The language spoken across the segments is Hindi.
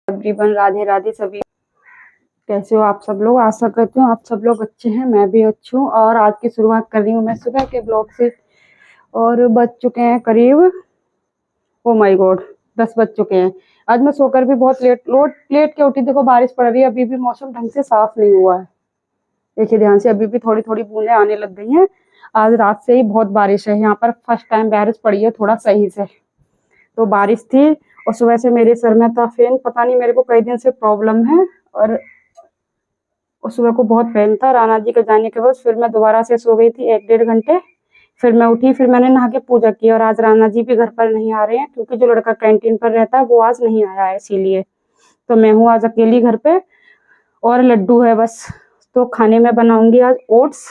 एवरीवन, राधे राधे सभी। कैसे हो आप सब लोग? आशा करती हूँ आप सब लोग अच्छे हैं, मैं भी अच्छी हूँ। और आज की शुरुआत कर रही हूँ मैं सुबह के ब्लॉग से। और बज चुके हैं करीब, ओ माय गॉड, 10 बज चुके हैं। आज मैं सोकर भी बहुत लेट के उठी। देखो बारिश पड़ रही है, अभी भी मौसम ढंग से साफ नहीं हुआ है। देखिए ध्यान से, अभी भी थोड़ी थोड़ी बूंदें आने लग गई हैं। आज रात से ही बहुत बारिश है यहाँ पर, फर्स्ट टाइम बारिश पड़ी है थोड़ा सही से। तो बारिश थी और सुबह से मेरे सर में था पेन, पता नहीं मेरे को कई दिन से प्रॉब्लम है। और सुबह को बहुत पेन था। राना जी के जाने के बाद फिर मैं दोबारा से सो गई थी 1-1.5 घंटे। फिर मैं उठी, फिर मैंने नहा के पूजा की। और आज राना जी भी घर पर नहीं आ रहे हैं क्योंकि जो लड़का कैंटीन पर रहता है वो आज नहीं आया है, इसीलिए तो मैं हूँ आज अकेली घर पे। और लड्डू है बस। तो खाने में बनाऊंगी आज ओट्स।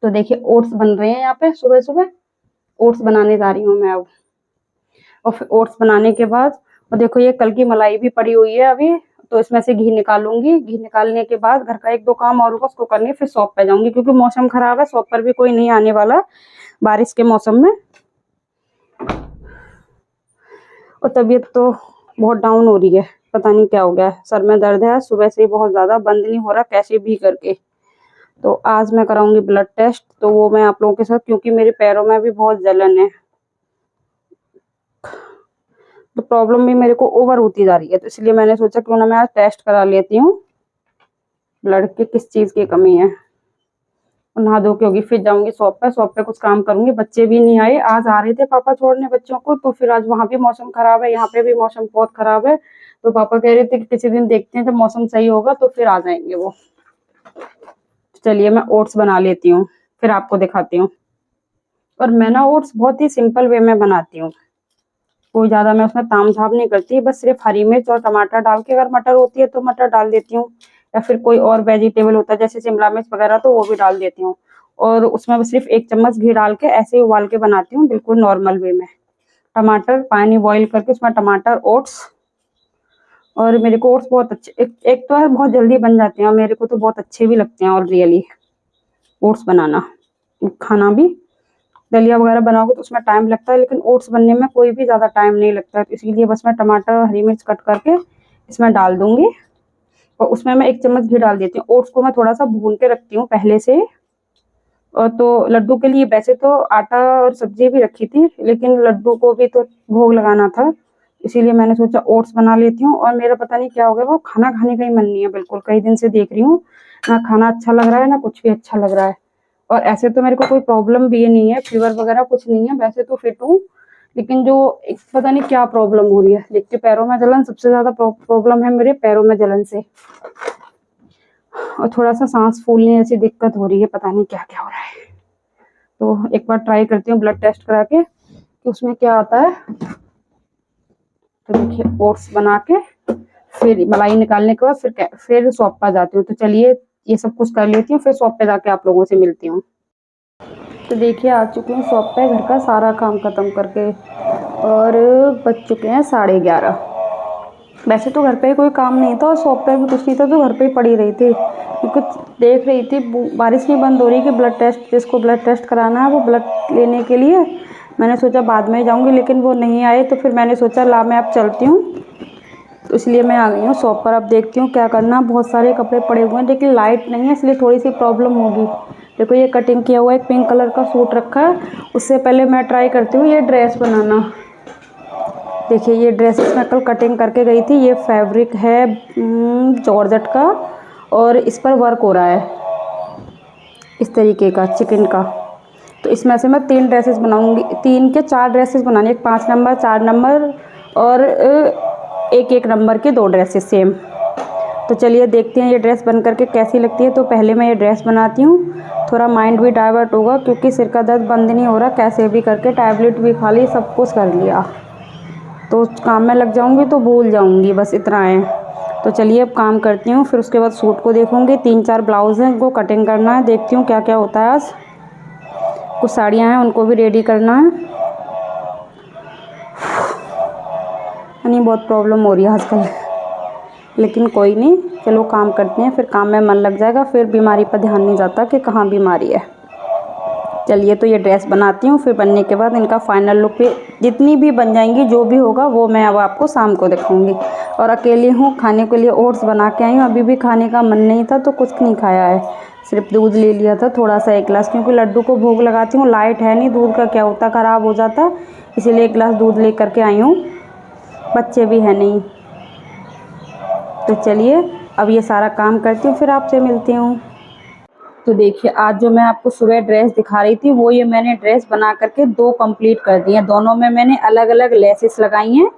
तो देखिए ओट्स बन रहे हैं यहाँ पे सुबह सुबह। ओट्स बनाने जा रही हूँ मैं अब। और फिर ओट्स बनाने के बाद, और देखो ये कल की मलाई भी पड़ी हुई है अभी, तो इसमें से घी निकालूंगी। घी निकालने के बाद घर का 1-2 काम और होगा, उसको करने फिर शॉप पे जाऊंगी क्योंकि मौसम खराब है, शॉप पर भी कोई नहीं आने वाला बारिश के मौसम में। और तबीयत तो बहुत डाउन हो रही है, पता नहीं क्या हो गया है। सर में दर्द है सुबह से ही बहुत ज्यादा, बंद नहीं हो रहा कैसे भी करके। तो आज मैं कराऊंगी ब्लड टेस्ट, तो वो मैं आप लोगों के साथ, क्योंकि मेरे पैरों में भी बहुत जलन है। तो प्रॉब्लम भी मेरे को ओवर होती जा रही है, तो इसलिए मैंने सोचा क्यों ना मैं आज टेस्ट करा लेती हूँ ब्लड की किस चीज की कमी है। नहा धो के होगी, फिर जाऊंगी शॉप पे। शॉप पे कुछ काम करूंगी। बच्चे भी नहीं आए, आज आ रहे थे पापा छोड़ने बच्चों को, तो फिर आज वहां भी मौसम खराब है, यहाँ पे भी मौसम बहुत खराब है। तो पापा कह रहे थे कि किसी दिन देखते हैं, जब मौसम सही होगा तो फिर आ जाएंगे वो। चलिए मैं ओट्स बना लेती हूँ, फिर आपको दिखाती हूँ। और मैं ना ओट्स बहुत ही सिंपल वे में बनाती हूँ, कोई ज्यादा मैं उसमें ताम झाम नहीं करती। बस सिर्फ हरी मिर्च और टमाटर डाल के, अगर मटर होती है तो मटर डाल देती हूँ, या फिर कोई और वेजिटेबल होता है जैसे शिमला मिर्च वगैरह तो वो भी डाल देती हूँ। और उसमें बस सिर्फ 1 चम्मच घी डाल के ऐसे ही उबाल के बनाती हूँ, बिल्कुल नॉर्मल वे में। टमाटर पानी बॉईल करके उसमें टमाटर, ओट्स। और मेरे को ओट्स बहुत अच्छे, एक तो है बहुत जल्दी बन जाते हैं और मेरे को तो बहुत अच्छे भी लगते हैं। और रियली ओट्स बनाना, खाना भी, दलिया वगैरह बनाओगे तो उसमें टाइम लगता है, लेकिन ओट्स बनने में कोई भी ज़्यादा टाइम नहीं लगता है। तो इसीलिए बस मैं टमाटर हरी मिर्च कट करके इसमें डाल दूंगी। और उसमें मैं 1 चम्मच घी डाल देती हूँ। ओट्स को मैं थोड़ा सा भून के रखती हूँ पहले से। और तो लड्डू के लिए वैसे तो आटा और सब्जी भी रखी थी, लेकिन लड्डू को भी तो भोग लगाना था, इसीलिए मैंने सोचा ओट्स बना लेती हूँ। और मेरा पता नहीं क्या हो गया, वो खाना खाने का ही मन नहीं है बिल्कुल। कई दिन से देख रही हूँ, ना खाना अच्छा लग रहा है ना कुछ भी अच्छा लग रहा है। और ऐसे तो मेरे को कोई प्रॉब्लम भी नहीं है, फीवर वगैरह कुछ नहीं है, वैसे तो फिट हूँ। लेकिन जो पता नहीं क्या प्रॉब्लम हो रही है, देख के पैरों में जलन, सबसे ज्यादा प्रॉब्लम है मेरे पैरों में जलन से। और थोड़ा सा सांस फूलने जैसी दिक्कत हो रही है, पता नहीं क्या क्या हो रहा है। तो एक बार ट्राई करती हूँ ब्लड टेस्ट करा के कि उसमें क्या आता है। तो देखिए ओट्स बना के फिर मलाई निकालने के बाद फिर शॉप पर जाती हूँ। तो चलिए ये सब कुछ कर लेती हूँ, फिर शॉप पे जाके आप लोगों से मिलती हूँ। तो देखिए आ चुकी हूँ शॉप पे, घर का सारा काम खत्म करके। और बज चुके हैं 11:30। वैसे तो घर पे कोई काम नहीं था और शॉप पे भी कुछ नहीं था, तो घर पे ही पड़ी रही थी क्योंकि देख रही थी बारिश नहीं बंद हो रही कि ब्लड टेस्ट, जिसको ब्लड टेस्ट कराना है वो ब्लड लेने के लिए। मैंने सोचा बाद में जाऊंगी, लेकिन वो नहीं आए, तो फिर मैंने सोचा ला मैं अब चलती हूँ। तो इसलिए मैं आ गई हूँ शॉप पर। अब देखती हूँ क्या करना। बहुत सारे कपड़े पड़े हुए हैं, लेकिन लाइट नहीं है इसलिए थोड़ी सी प्रॉब्लम होगी। देखो ये कटिंग किया हुआ एक पिंक कलर का सूट रखा है। उससे पहले मैं ट्राई करती हूँ ये ड्रेस बनाना। देखिए ये ड्रेस मैं कल कटिंग करके गई थी। ये फैब्रिक है जॉर्जेट का, और इस पर वर्क हो रहा है इस तरीके का चिकन का। तो इसमें से मैं 3 ड्रेसेस बनाऊंगी, 3 के 4 ड्रेसेस बनानी, एक 5 नंबर, 4 नंबर और 1-1 नंबर के 2 ड्रेसेस सेम। तो चलिए देखते हैं ये ड्रेस बन करके कैसी लगती है। तो पहले मैं ये ड्रेस बनाती हूँ, थोड़ा माइंड भी डाइवर्ट होगा क्योंकि सिर का दर्द बंद नहीं हो रहा। कैसे भी करके टैबलेट भी खा ली, सब कुछ कर लिया, तो काम में लग जाऊंगी तो भूल जाऊंगी, बस इतना है। तो चलिए अब काम करती हूँ, फिर उसके बाद सूट को देखूंगी। 3-4 ब्लाउज हैं, उनको कटिंग करना है, देखती हूँ क्या क्या होता है आज। कुछ साड़ियाँ हैं उनको भी रेडी करना है। नहीं बहुत प्रॉब्लम हो रही है आजकल, लेकिन कोई नहीं, चलो काम करते हैं, फिर काम में मन लग जाएगा, फिर बीमारी पर ध्यान नहीं जाता कि कहाँ बीमारी है। चलिए तो ये ड्रेस बनाती हूँ, फिर बनने के बाद इनका फाइनल लुक पे जितनी भी बन जाएंगी, जो भी होगा वो मैं अब आपको शाम को दिखाऊंगी। और अकेली हूँ, खाने के लिए ओट्स बना के आई हूँ। अभी भी खाने का मन नहीं था तो कुछ नहीं खाया है, सिर्फ दूध ले लिया था थोड़ा सा 1 गिलास, क्योंकि लड्डू को भोग लगाती हूँ। लाइट है नहीं, दूध का क्या होता, ख़राब हो जाता, इसीलिए 1 गिलास दूध ले करके आई हूँ। बच्चे भी है नहीं, तो चलिए अब ये सारा काम करती हूँ, फिर आपसे मिलती हूँ। तो देखिए, आज जो मैं आपको सुबह ड्रेस दिखा रही थी, वो ये मैंने ड्रेस बना करके 2 कंप्लीट कर दी है। दोनों में मैंने अलग अलग लेसेस लगाई हैं।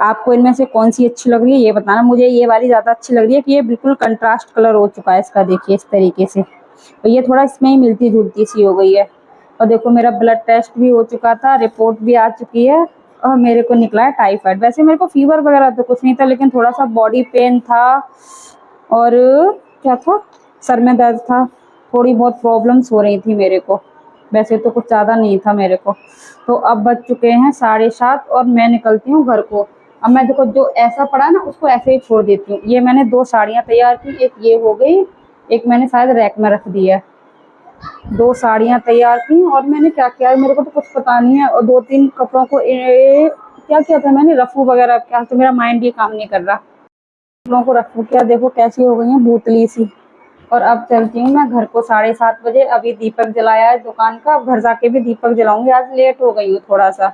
आपको इनमें से कौन सी अच्छी लग रही है ये बताना। मुझे ये वाली ज़्यादा अच्छी लग रही है कि ये बिल्कुल कंट्रास्ट कलर हो चुका है इसका, देखिए इस तरीके से। और ये थोड़ा इसमें ही मिलती जुलती सी हो गई है। और देखो, मेरा ब्लड टेस्ट भी हो चुका था, रिपोर्ट भी आ चुकी है, और मेरे को निकला है टाइफाइड। वैसे मेरे को फीवर वगैरह तो कुछ नहीं था, लेकिन थोड़ा सा बॉडी पेन था, और क्या था, सर में दर्द था, थोड़ी बहुत प्रॉब्लम्स हो रही थी मेरे को। वैसे तो कुछ ज़्यादा नहीं था मेरे को। तो अब बज चुके हैं 7:30 और मैं निकलती हूँ घर को। अब मैं देखो, जो ऐसा पड़ा ना उसको ऐसे ही छोड़ देती हूँ। ये मैंने 2 साड़ियाँ तैयार की, एक ये हो गई, एक मैंने शायद रैक में रख दी है। 2 साड़ियाँ तैयार की, और मैंने क्या किया मेरे को तो कुछ पता नहीं है। और 2-3 कपड़ों को क्या किया था मैंने, रफू वगैरह क्या, तो मेरा माइंड ये काम नहीं कर रहा। कपड़ों को रफू किया, देखो कैसी हो गई है भूतली सी। और अब चलती हूँ मैं घर को 7:30 बजे। अभी दीपक जलाया है दुकान का, अब घर जाके भी दीपक जलाऊंगी। आज लेट हो गई हूँ थोड़ा सा,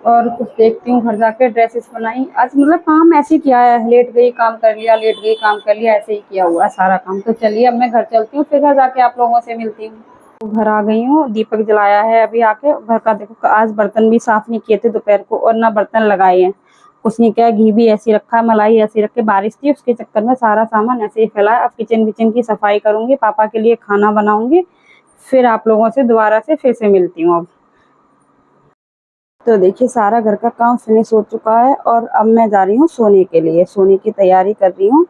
और कुछ देखती हूँ घर जाके। ड्रेसेस बनाई आज, मतलब काम ऐसे ही किया है, लेट गई काम कर लिया, लेट गई काम कर लिया, ऐसे ही किया हुआ है सारा काम। तो चलिए अब मैं घर चलती हूँ, फिर घर जाके आप लोगों से मिलती हूँ। तो घर आ गई हूँ, दीपक जलाया है अभी आके। घर का देखो, आज बर्तन भी साफ नहीं किए थे दोपहर को, और ना बर्तन लगाए हैं, कुछ नहीं किया। घी भी ऐसे ही रखा है, मलाई ऐसे ही रख के, बारिश थी उसके चक्कर में सारा सामान ऐसे ही फैला है। अब किचन विचन की सफाई करूंगी, पापा के लिए खाना बनाऊंगी, फिर आप लोगों से दोबारा से फिर से मिलती हूँ अब। तो देखिए, सारा घर का काम फिनिश हो चुका है, और अब मैं जा रही हूँ सोने के लिए, सोने की तैयारी कर रही हूँ।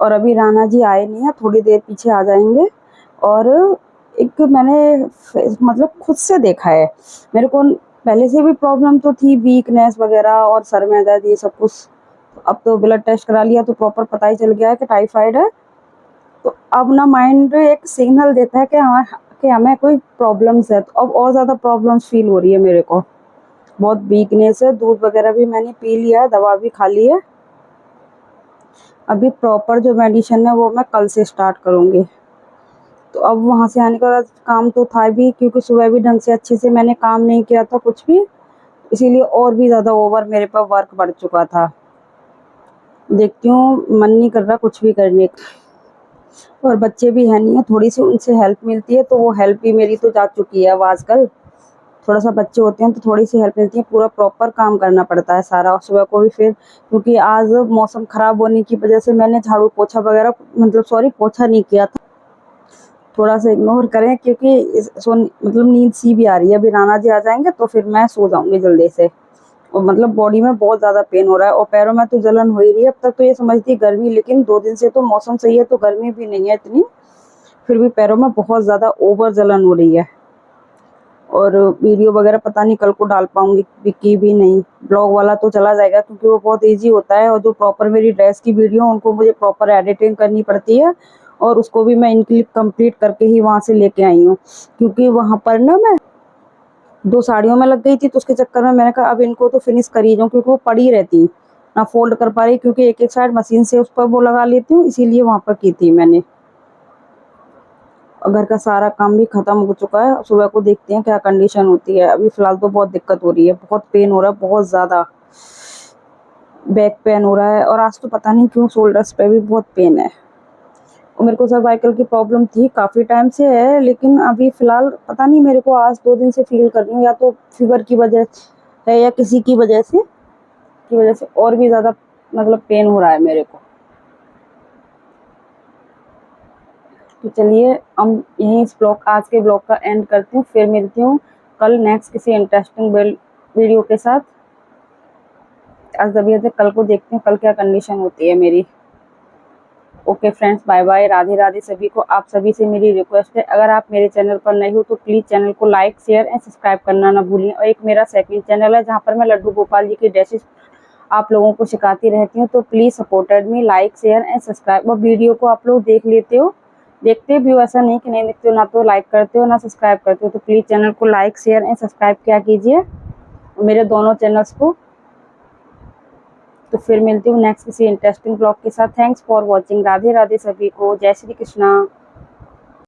और अभी राना जी आए नहीं है, थोड़ी देर पीछे आ जाएंगे। और एक मैंने मतलब खुद से देखा है, मेरे को पहले से भी प्रॉब्लम तो थी, वीकनेस वगैरह और सर में दर्द ये सब कुछ। अब तो ब्लड टेस्ट करा लिया तो प्रॉपर पता ही चल गया है कि टाइफाइड है। तो अब ना माइंड एक सिग्नल देता है कि हमें कोई प्रॉब्लम्स है। तो अब और ज़्यादा प्रॉब्लम्स फील हो रही है मेरे को, बहुत वीकनेस है। दूध वगैरह भी मैंने पी लिया है, दवा भी खा ली है। अभी प्रॉपर जो मेडिसिन है वो मैं कल से स्टार्ट करूँगी। तो अब वहाँ से आने के बाद काम तो था भी, क्योंकि सुबह भी ढंग से अच्छे से मैंने काम नहीं किया था कुछ भी, इसीलिए और भी ज़्यादा ओवर मेरे पर वर्क बढ़ चुका था। देखती हूँ, मन नहीं कर रहा कुछ भी करने का। और बच्चे भी है नहीं है, थोड़ी सी उनसे हेल्प मिलती है, तो वो हेल्प भी मेरी तो जा चुकी है अब आजकल। थोड़ा सा बच्चे होते हैं तो थोड़ी सी हेल्प मिलती है, पूरा प्रॉपर काम करना पड़ता है सारा सुबह को भी। फिर क्योंकि आज मौसम ख़राब होने की वजह से मैंने झाड़ू पोछा वगैरह, मतलब सॉरी, पोछा नहीं किया था। थोड़ा सा इग्नोर करें, क्योंकि मतलब नींद सी भी आ रही है। अभी राना जी आ जाएंगे तो फिर मैं सो जाऊंगी जल्दी से। और मतलब बॉडी में बहुत ज़्यादा पेन हो रहा है, और पैरों में तो जलन हो ही रही है। अब तक तो ये समझती गर्मी, लेकिन 2 दिन से तो मौसम सही है तो गर्मी भी नहीं है इतनी, फिर भी पैरों में बहुत ज़्यादा ओवर जलन हो रही है। और वीडियो वगैरह पता नहीं कल को डाल पाऊंगी कि भी नहीं, ब्लॉग वाला तो चला जाएगा क्योंकि वो बहुत इजी होता है। और जो प्रॉपर मेरी ड्रेस की वीडियो, उनको मुझे प्रॉपर एडिटिंग करनी पड़ती है, और उसको भी मैं इनकी कंप्लीट करके ही वहाँ से लेके आई हूँ। क्योंकि वहाँ पर ना मैं 2 साड़ियों में लग गई थी, तो उसके चक्कर में मैंने कहा अब इनको तो फिनिश कर ही जाऊँ, क्योंकि वो पड़ी रहती ना फोल्ड कर पा रही, क्योंकि एक एक साइड मशीन से उस पर वो लगा लेती हूँ, इसीलिए वहाँ पर की थी मैंने। और घर का सारा काम भी खत्म हो चुका है, सुबह को देखते हैं क्या कंडीशन होती है। अभी फ़िलहाल तो बहुत दिक्कत हो रही है, बहुत पेन हो रहा है, बहुत ज़्यादा बैक पेन हो रहा है। और आज तो पता नहीं क्यों शोल्डर्स पे भी बहुत पेन है। और मेरे को सर्वाइकल की प्रॉब्लम थी, काफ़ी टाइम से है, लेकिन अभी फ़िलहाल पता नहीं, मेरे को आज 2 दिन से फील कर रही हूँ, या तो फीवर की वजह है या किसी की वजह से और भी ज़्यादा मतलब पेन हो रहा है मेरे को। तो चलिए हम यहीं इस ब्लॉग, आज के ब्लॉग का एंड करती हूँ, फिर मिलती हूँ कल नेक्स्ट किसी इंटरेस्टिंग वीडियो के साथ। आज अभी कल को देखते हैं कल क्या कंडीशन होती है मेरी। Okay friends, bye bye, Radhe Radhe सभी को। आप सभी से मेरी रिक्वेस्ट है, अगर आप मेरे चैनल पर नए हो तो प्लीज़ चैनल को लाइक शेयर एंड सब्सक्राइब करना ना भूलिए। और एक मेरा सेकंड चैनल है जहाँ पर मैं लड्डू गोपाल जी की ड्रेसेस आप लोगों को सिखाती रहती हूँ, तो please supported me, like share and subscribe. और वीडियो को आप लोग देख लेते हो, देखते भी हो, ऐसा नहीं कि नहीं देखते हो, ना तो लाइक करते हो ना सब्सक्राइब करते हो, तो प्लीज़ चैनल को लाइक शेयर एंड सब्सक्राइब किया कीजिए मेरे दोनों चैनल्स को। तो फिर मिलती हूँ नेक्स्ट किसी इंटरेस्टिंग ब्लॉग के साथ। Thanks for watching. Radhe Radhe सभी को। जय श्री कृष्णा।